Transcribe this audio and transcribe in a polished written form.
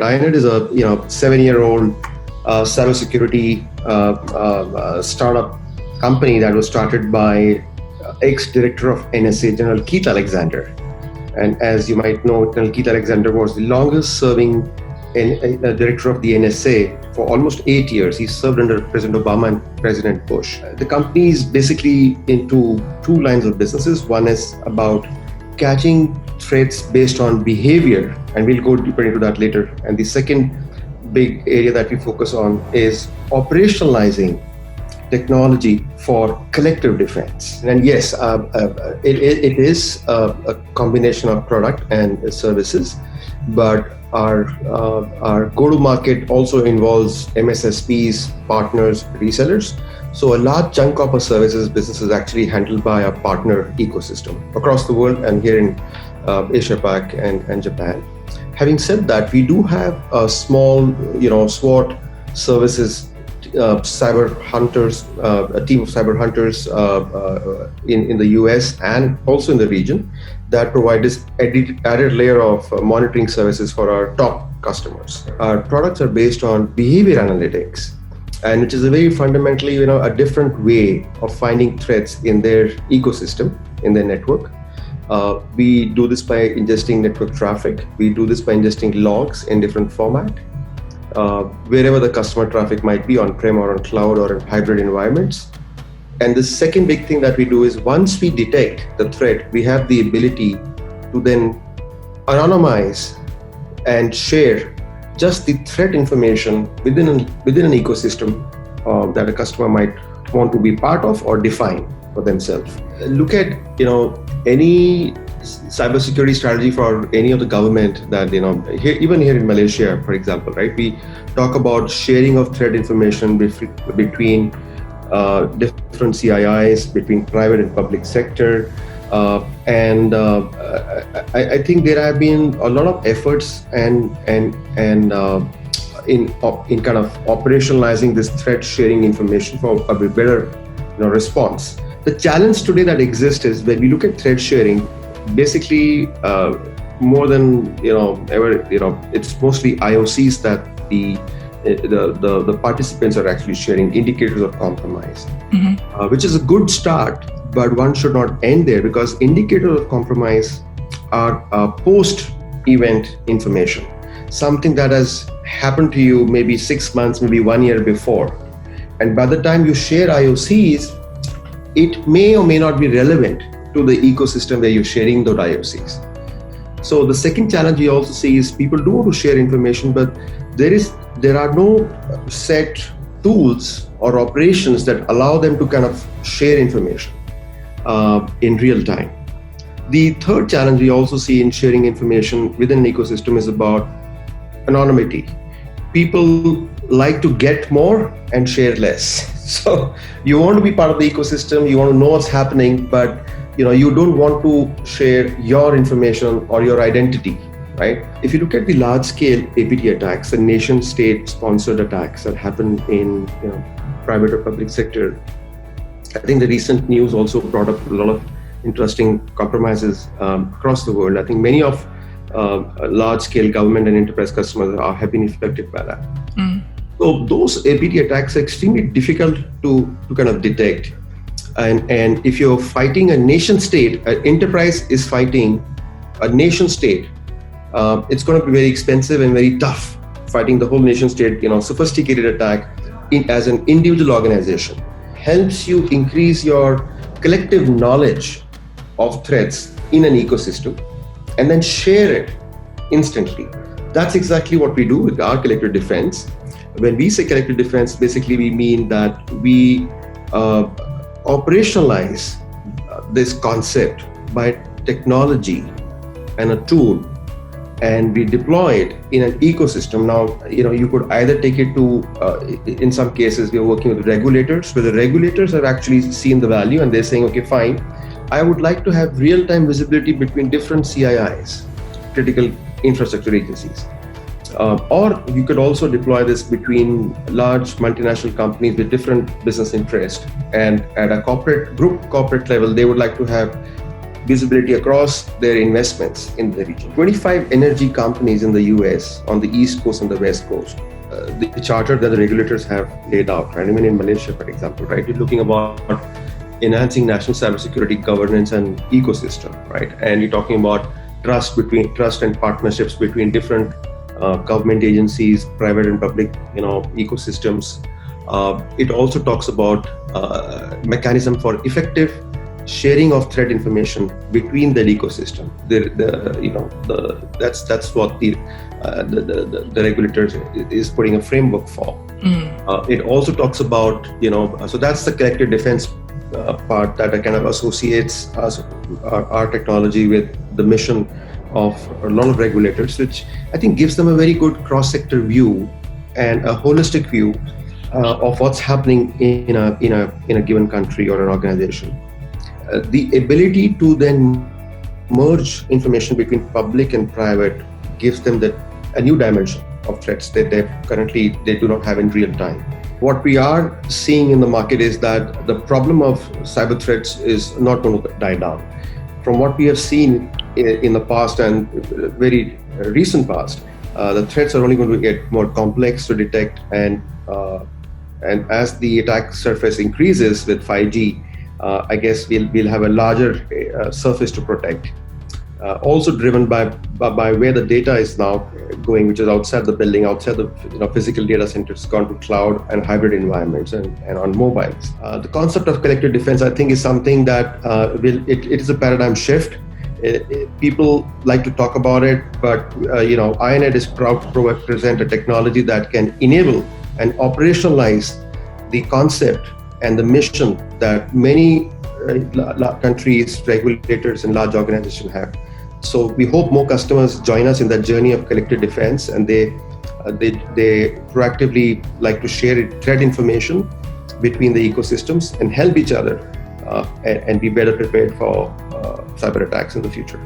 Iron-clad is a 7-year-old cybersecurity startup company that was started by ex-director of NSA, General Keith Alexander. And as you might know, General Keith Alexander was the longest-serving director of the NSA for almost 8 years. He served under President Obama and President Bush. The company is basically into two lines of businesses. One is about catching threats based on behavior, and we'll go deeper into that later. And the second big area that we focus on is operationalizing technology for collective defense. And yes, it is a combination of product and services, but our go-to-market also involves MSSPs, partners, resellers. So a large chunk of our services business is actually handled by our partner ecosystem across the world and here in Asia Pac and Japan. Having said that, we do have a small, SWAT services, cyber hunters, a team of cyber hunters in the US and also in the region that provide this added layer of monitoring services for our top customers. Our products are based on behavior analytics, and which is a very fundamentally, a different way of finding threats in their ecosystem, in their network. We do this by ingesting network traffic. We do this by ingesting logs in different format, wherever the customer traffic might be, on-prem or on cloud or in hybrid environments. And the second big thing that we do is once we detect the threat, we have the ability to then anonymize and share just the threat information within an ecosystem that a customer might want to be part of or define for themselves. Look at any cybersecurity strategy for any of the government that even here in Malaysia, for example, right? We talk about sharing of threat information between different CIIs, between private and public sector. I think there have been a lot of efforts in kind of operationalizing this threat sharing information for a better response. The challenge today that exists is when we look at threat sharing, basically more than ever, it's mostly IOCs that the participants are actually sharing indicators of compromise, which is a good start. But one should not end there, because indicators of compromise are post-event information, something that has happened to you maybe 6 months, maybe 1 year before. And by the time you share IOCs, it may or may not be relevant to the ecosystem where you're sharing those IOCs. So the second challenge we also see is people do want to share information, but there are no set tools or operations that allow them to kind of share information in real time. The third challenge we also see in sharing information within an ecosystem is about anonymity. People like to get more and share less. So you want to be part of the ecosystem, you want to know what's happening, but you don't want to share your information or your identity, right? If you look at the large-scale APT attacks, the nation-state sponsored attacks that happen in private or public sector, I think the recent news also brought up a lot of interesting compromises across the world. I think many of large-scale government and enterprise customers have been affected by that. So those APT attacks are extremely difficult to kind of detect. And if you're fighting a nation state, an enterprise is fighting a nation state, it's going to be very expensive and very tough fighting the whole nation state, sophisticated attack as an individual organization. Helps you increase your collective knowledge of threats in an ecosystem and then share it instantly. That's exactly what we do with our collective defense. When we say collective defense, basically we mean that we operationalize this concept by technology and a tool, and we deploy it in an ecosystem. Now, you could either take it to, in some cases, we are working with regulators, where the regulators have actually seen the value and they're saying, okay, fine, I would like to have real-time visibility between different CIIs, critical infrastructure agencies. Or you could also deploy this between large multinational companies with different business interests. And at a corporate level, they would like to have visibility across their investments in the region. 25 energy companies in the US on the East Coast and the West Coast. The charter that the regulators have laid out, right? Even in Malaysia, for example, right? You're looking about enhancing national cybersecurity governance and ecosystem, right? And you're talking about trust and partnerships between different government agencies, private and public, ecosystems. It also talks about mechanism for effective sharing of threat information between the ecosystem. That's what the regulator is putting a framework for. It also talks about so that's the collective defense part that kind of associates our technology with the mission of a lot of regulators, which I think gives them a very good cross-sector view and a holistic view of what's happening in a given country or an organization. The ability to then merge information between public and private gives them a new dimension of threats that they do not have in real time. What we are seeing in the market is that the problem of cyber threats is not going to die down. From what we have seen in the past and very recent past, the threats are only going to get more complex to detect, and as the attack surface increases with 5G, I guess we'll have a larger surface to protect. Also driven by where the data is now going, which is outside the building, outside the physical data centers, gone to cloud and hybrid environments and on mobiles. The concept of collective defense, I think, is something that it is a paradigm shift. People like to talk about it, but Iron-clad is proud to present a technology that can enable and operationalize the concept and the mission that many countries, regulators, and large organizations have. So we hope more customers join us in that journey of collective defense, and they proactively like to share threat information between the ecosystems and help each other and be better prepared for cyber attacks in the future.